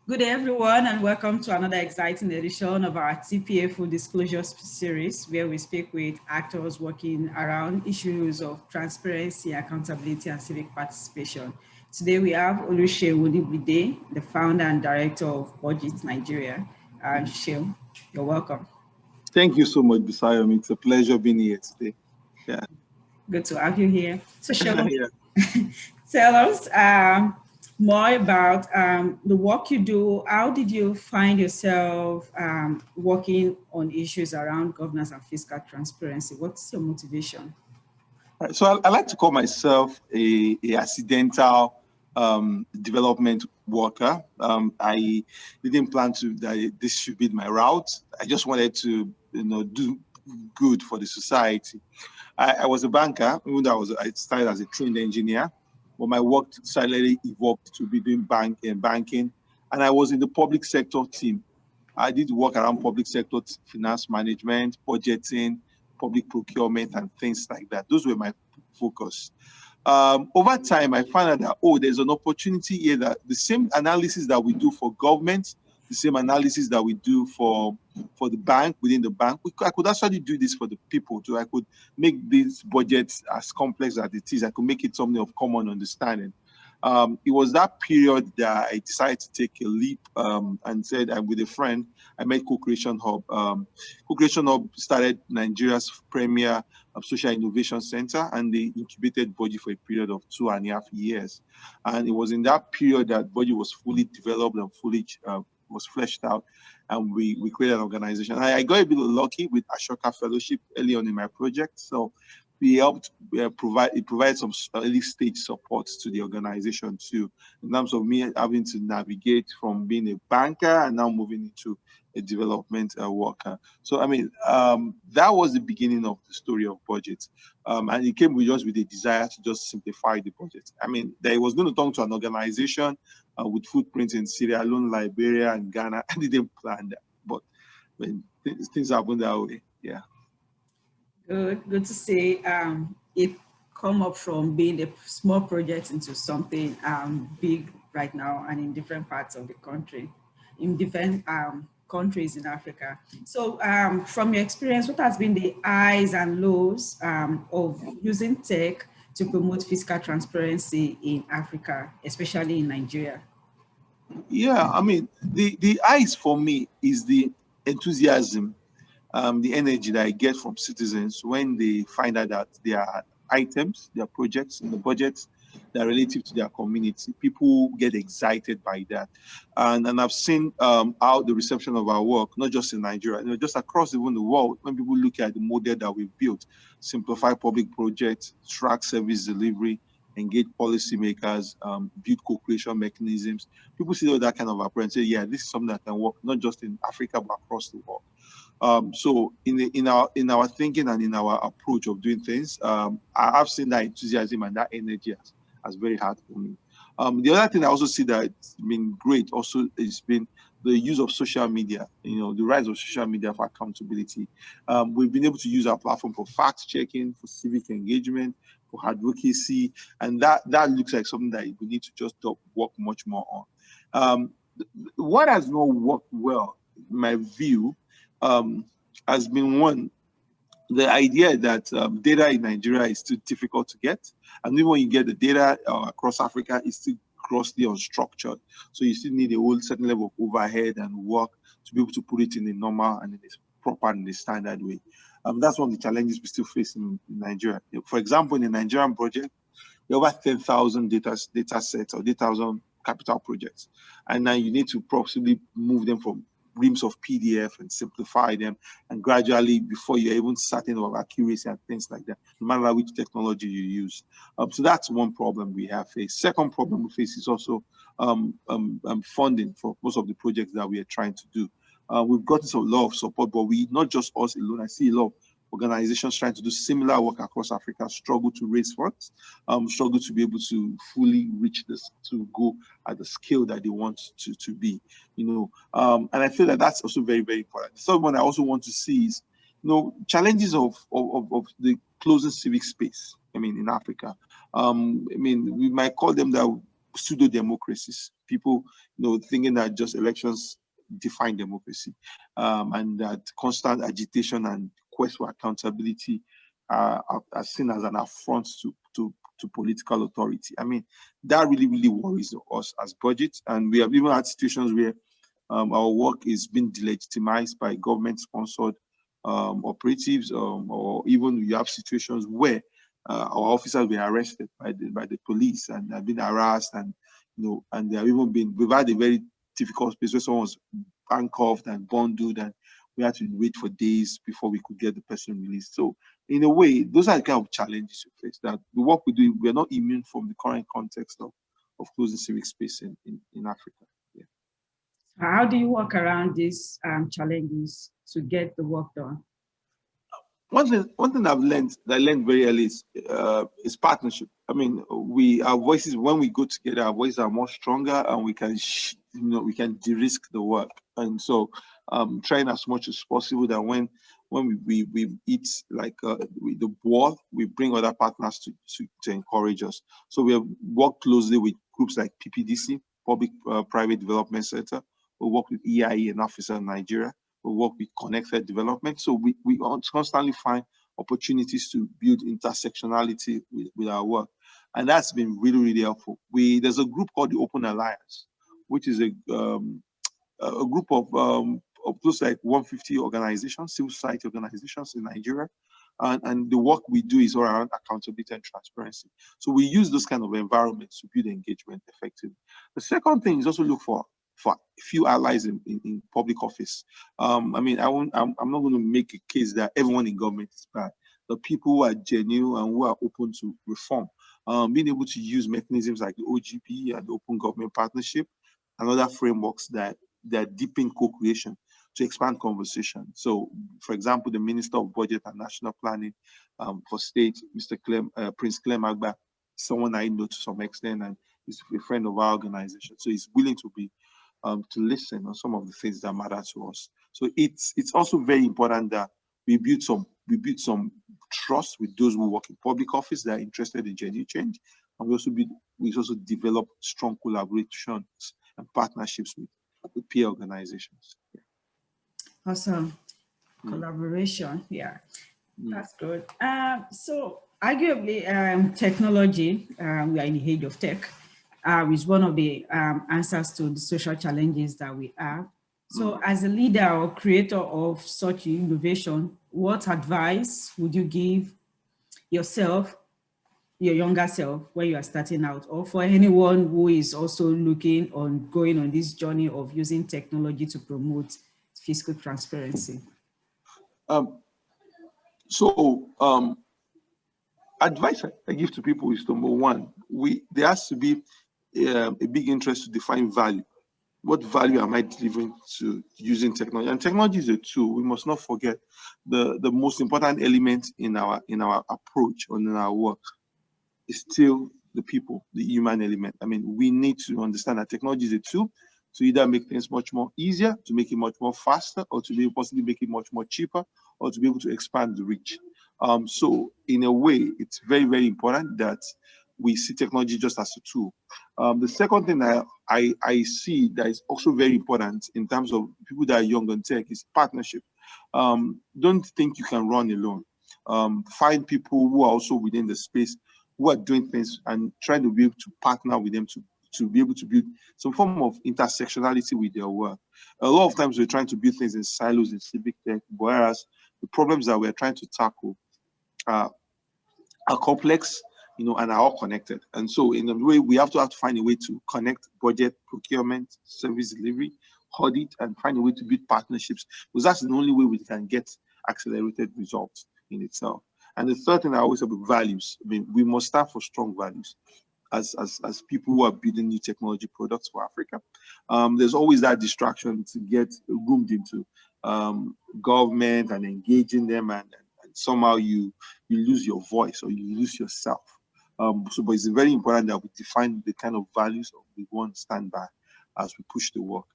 Good day, everyone, and welcome to another exciting edition of our TPA Full Disclosure series, where we speak with actors working around issues of transparency, accountability, and civic participation. Today, we have Oluseun Onigbide, the founder and director of BudgIT Nigeria. Sheil, you're welcome. Thank you so much, Bisayom. It's a pleasure being here today. Yeah. Good to have you here. So, Sheil, Yeah. tell us more about the work you do. How did you find yourself working on issues around governance and fiscal transparency? What's your motivation? Right. So I like to call myself a accidental development worker. I didn't plan that this should be my route. I just wanted to, do good for the society. I was a banker, even though I started as a trained engineer, but my work slightly evolved to be doing banking, and I was in the public sector team. I did work around public sector finance management, budgeting, public procurement, and things like that. Those were my focus. Over time, I found out that, there's an opportunity here that the same analysis that we do for government, the same analysis that we do for the bank, within the bank, I could actually do this for the people too. I could make these budgets as complex as it is. I could make it something of common understanding. It was that period that I decided to take a leap and said, I'm with a friend, I made Co-Creation Hub. Co-Creation Hub started Nigeria's premier social innovation center, and they incubated BudgIT for a period of 2.5 years. And it was in that period that BudgIT was fully developed and fully was fleshed out, and we created an organization. And I got a bit lucky with Ashoka Fellowship early on in my project. So we helped provide some early stage support to the organization too, in terms of me having to navigate from being a banker and now moving into a development worker. So, that was the beginning of the story of BudgIT. And it came with a desire to just simplify the budget. That was going to turn to an organization with footprints in Sierra Leone, Liberia, and Ghana. I didn't plan that, but when things happen that way, yeah. Good to see it come up from being a small project into something big right now, and in different parts of the country, in different countries in Africa. So from your experience, what has been the highs and lows of using tech to promote fiscal transparency in Africa, especially in Nigeria? Yeah, the highs for me is the enthusiasm, the energy that I get from citizens when they find out that there are items, there are projects in the budget that are relative to their community. People get excited by that. And I've seen how the reception of our work, not just in Nigeria, just across even the world, when people look at the model that we've built, simplify public projects, track service delivery, engage policymakers, build co-creation mechanisms. People see all that kind of approach and say, yeah, this is something that can work not just in Africa, but across the world. So in our thinking and in our approach of doing things, I have seen that enthusiasm and that energy as very hard for me. The other thing I also see that it's been great also has been the use of social media, the rise of social media for accountability. We've been able to use our platform for fact checking, for civic engagement, for advocacy, and that looks like something that we need to just work much more on. What has not worked well, in my view, has been one, the idea that data in Nigeria is too difficult to get. And even when you get the data across Africa, it's still grossly unstructured. So you still need a whole certain level of overhead and work to be able to put it in a normal and in a proper and a standard way. That's one of the challenges we still face in Nigeria. For example, in the Nigerian project, there are over 10,000 data sets or 10,000 capital projects. And now you need to possibly move them from reams of PDF and simplify them, and gradually, before you're even certain of accuracy and things like that, no matter which technology you use. So that's one problem we have faced. Second problem we face is also funding for most of the projects that we are trying to do. We've gotten a lot of support, but not just us alone. I see a lot of organizations trying to do similar work across Africa struggle to raise funds, struggle to be able to fully reach this, to go at the scale that they want to be, and I feel that that's also very, very important. The third one I also want to see is, challenges of the closing civic space, in Africa. We might call them that pseudo democracies. People, thinking that just elections define democracy, and that constant agitation and quest for accountability are seen as an affront to political authority. I mean, that really, really worries us as BudgIT, and we have even had situations where our work is being delegitimized by government-sponsored operatives, or even you have situations where our officers were arrested by the police and have been harassed, and and they have even been. We've had a very difficult space where someone was handcuffed and bundled, and we had to wait for days before we could get the person released. So, in a way, those are the kind of challenges we face. That the work we do, we are not immune from the current context of closing civic space in Africa. Yeah. How do you work around these challenges to get the work done? One thing I learned very early is partnership. I mean, our voices, when we go together, our voices are more stronger, and we can we can de-risk the work. And so, trying as much as possible that when we eat the ball, we bring other partners to encourage us. So we have worked closely with groups like PPDC, Public Private Development Center. We work with EIE and Officer in Nigeria. We work with Connected Development. So we constantly find opportunities to build intersectionality with our work. And that's been really, really helpful. There's a group called the Open Alliance, which is a group of close to like 150 organizations, civil society organizations in Nigeria. And the work we do is all around accountability and transparency. So we use those kind of environments to build engagement effectively. The second thing is also look for a few allies in public office. I mean, I'm not going to make a case that everyone in government is bad. The people who are genuine and who are open to reform, being able to use mechanisms like the OGP and the Open Government Partnership and other frameworks that deepen co-creation to expand conversation. So, for example, the Minister of Budget and National Planning for State, Mr. Prince Clem Agba, someone I know to some extent, and he's a friend of our organization. So he's willing to be to listen on some of the things that matter to us. So it's also very important that we build some trust with those who work in public office that are interested in genuine change, and we also develop strong collaborations and partnerships with peer organizations. Yeah. Awesome. Collaboration, yeah. That's good. So arguably, technology, we are in the age of tech, is one of the answers to the social challenges that we have. So as a leader or creator of such innovation, what advice would you give yourself, your younger self, when you are starting out, or for anyone who is also going on this journey of using technology to promote fiscal transparency? Advice I give to people is, number one, there has to be a big interest to define value. What value am I delivering to using technology? And technology is a tool. We must not forget the most important element in our approach or in our work is still the people, the human element. I mean, we need to understand that technology is a tool to either make things much more easier, to make it much more faster, or to be possibly make it much more cheaper, or to be able to expand the reach. So in a way, it's very, very important that we see technology just as a tool. The second thing that I see that is also very important in terms of people that are young on tech is partnership. Don't think you can run alone. Find people who are also within the space, who are doing things, and try to be able to partner with them to be able to build some form of intersectionality with their work. A lot of times we're trying to build things in silos in civic tech, whereas the problems that we're trying to tackle are complex, and are all connected. And so in a way, we have to find a way to connect budget, procurement, service delivery, audit, and find a way to build partnerships, because that's the only way we can get accelerated results in itself. And the third thing I always say about values, I mean, we must stand for strong values as people who are building new technology products for Africa. There's always that distraction to get groomed into government and engaging them, and somehow you lose your voice or you lose yourself. But it's very important that we define the kind of values that we want to stand by as we push the work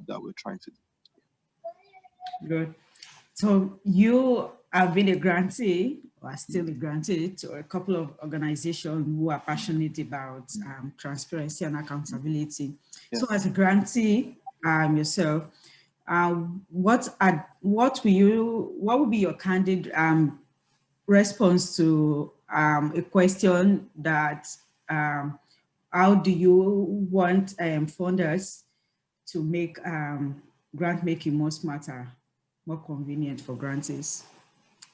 that we're trying to do. Good. So you have been a grantee, or are still a grantee, to a couple of organizations who are passionate about transparency and accountability. Yeah. So as a grantee yourself, what would be your candid response to a question that how do you want funders to make grant making more smarter, more convenient for grantees?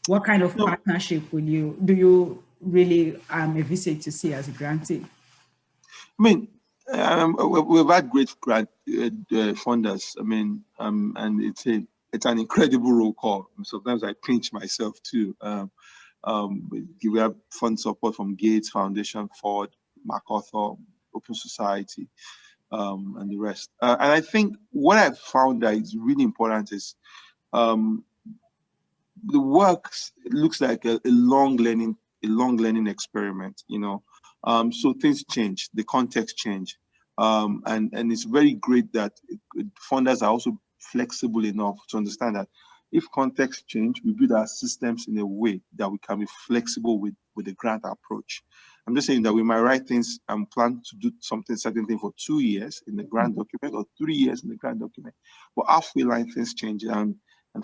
What kind of No, partnership do you really envisage to see as a grantee? I mean, we've had great grant funders. I mean, and it's an incredible roll call. Sometimes I pinch myself too. We have fund support from Gates Foundation, Ford, MacArthur, Open Society, and the rest. And I think what I've found that is really important is um, the work looks like a long learning experiment, you know. So things change, the context change, and it's very great that funders are also flexible enough to understand that if context change, we build our systems in a way that we can be flexible with the grant approach. I'm just saying that we might write things and plan to do certain thing for 2 years in the grant document or 3 years in the grant document, but halfway line things change, and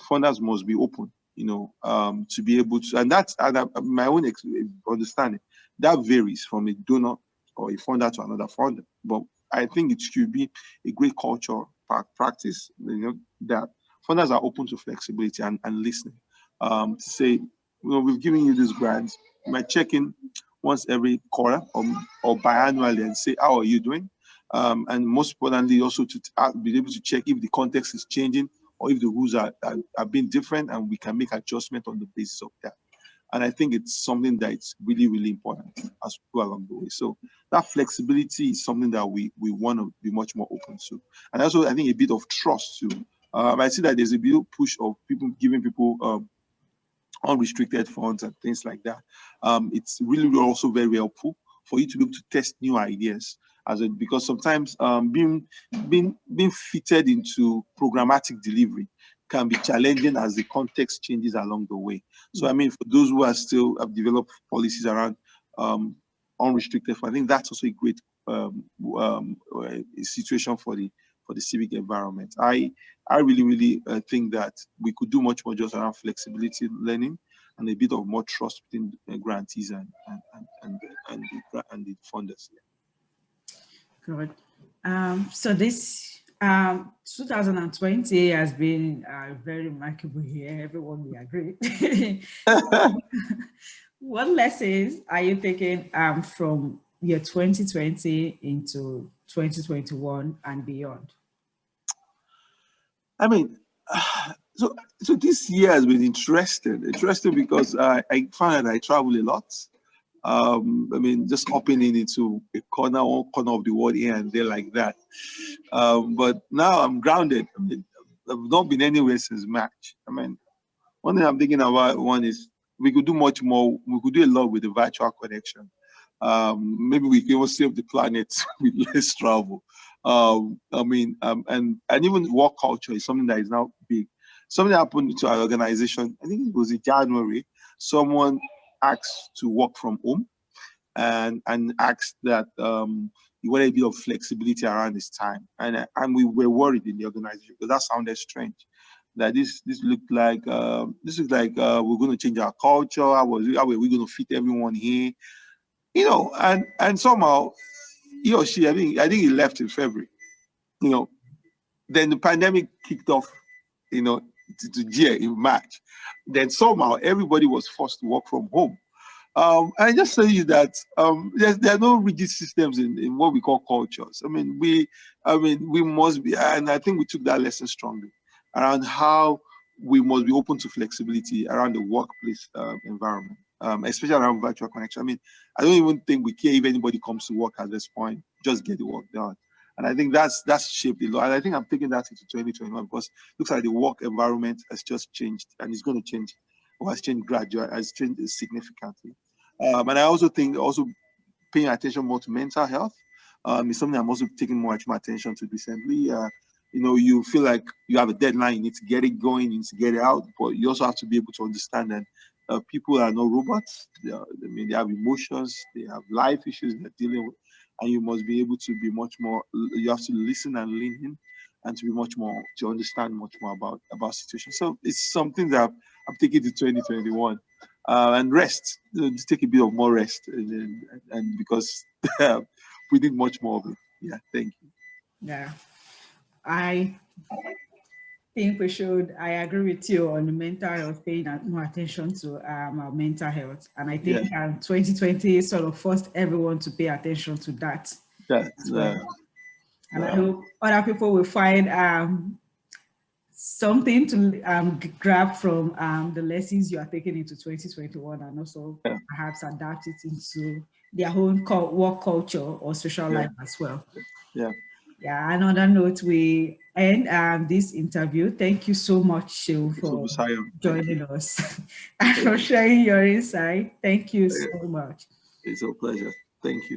funders must be open, you know, to be able to, and that's my own understanding. That varies from a donor or a funder to another funder. But I think it should be a great culture practice, you know, that funders are open to flexibility and listening. To say, you know, we've given you these grants, you might check in once every quarter or biannually and say, how are you doing? And most importantly, also to be able to check if the context is changing or if the rules are being different, and we can make adjustment on the basis of that. And I think it's something that it's really, really important as we go along the way. So that flexibility is something that we want to be much more open to. And also, I think a bit of trust too. I see that there's a big push of people giving people unrestricted funds and things like that. It's really also very helpful for you to be able to test new ideas, because sometimes being fitted into programmatic delivery can be challenging as the context changes along the way. So I mean, for those who are still have developed policies around unrestricted funds, I think that's also a great situation for the civic environment. I really think that we could do much more just around flexibility learning and a bit of more trust between grantees and the funders. Good. So this 2020 has been a very remarkable year. Everyone will agree. What lessons are you taking from year 2020 into 2021 and beyond? I mean, so this year has been interesting because I find that I travel a lot. I mean, just hopping into one corner of the world here and there like that. But now I'm grounded. I mean, I've not been anywhere since March. I mean, one thing I'm thinking about is we could do much more. We could do a lot with the virtual connection. Maybe we can even save the planet with less travel. And even work culture is something that is now big. Something happened to our organization. I think it was in January. Someone asked to work from home and asked that he wanted a bit of flexibility around this time, and we were worried in the organization because that sounded strange. That this looked like we're going to change our culture. How are we going to fit everyone here? You know, and somehow he or she, I think he left in February. You know, then the pandemic kicked off. You know, to year in March. Then somehow everybody was forced to work from home. I just tell you that there are no rigid systems in what we call cultures. We must be, and I think we took that lesson strongly around how we must be open to flexibility around the workplace environment, especially around virtual connection. I mean, I don't even think we care if anybody comes to work at this point. Just get the work done. And I think that's shaped a lot. And I think I'm taking that into 2021 because it looks like the work environment has just changed and it's going to change, or has changed gradually, has changed significantly. And I also think paying attention more to mental health is something I'm also taking much more attention to recently. you feel like you have a deadline, you need to get it going, you need to get it out, but you also have to be able to understand that people are not robots. They have emotions, they have life issues they're dealing with, and you must be able to be much more, you have to listen and lean in, and to be much more, to understand much more about situations. So it's something that I'm taking to 2021, and rest, just take a bit of more rest, and because we need much more of it. Yeah, thank you. Yeah, I think I agree with you on the mental health, paying more attention to our mental health. And I think Yeah, 2020 sort of forced everyone to pay attention to that that's as well. And I hope other people will find something to grab from the lessons you are taking into 2021, and also yeah, perhaps adapt it into their own work culture or social yeah, life as well. yeah. Yeah, and on that note, we end this interview. Thank you so much, Shil, So, for Busayo, thank you. joining us and Thank for you. sharing your insight. Thank you so much. It's a pleasure. Thank you.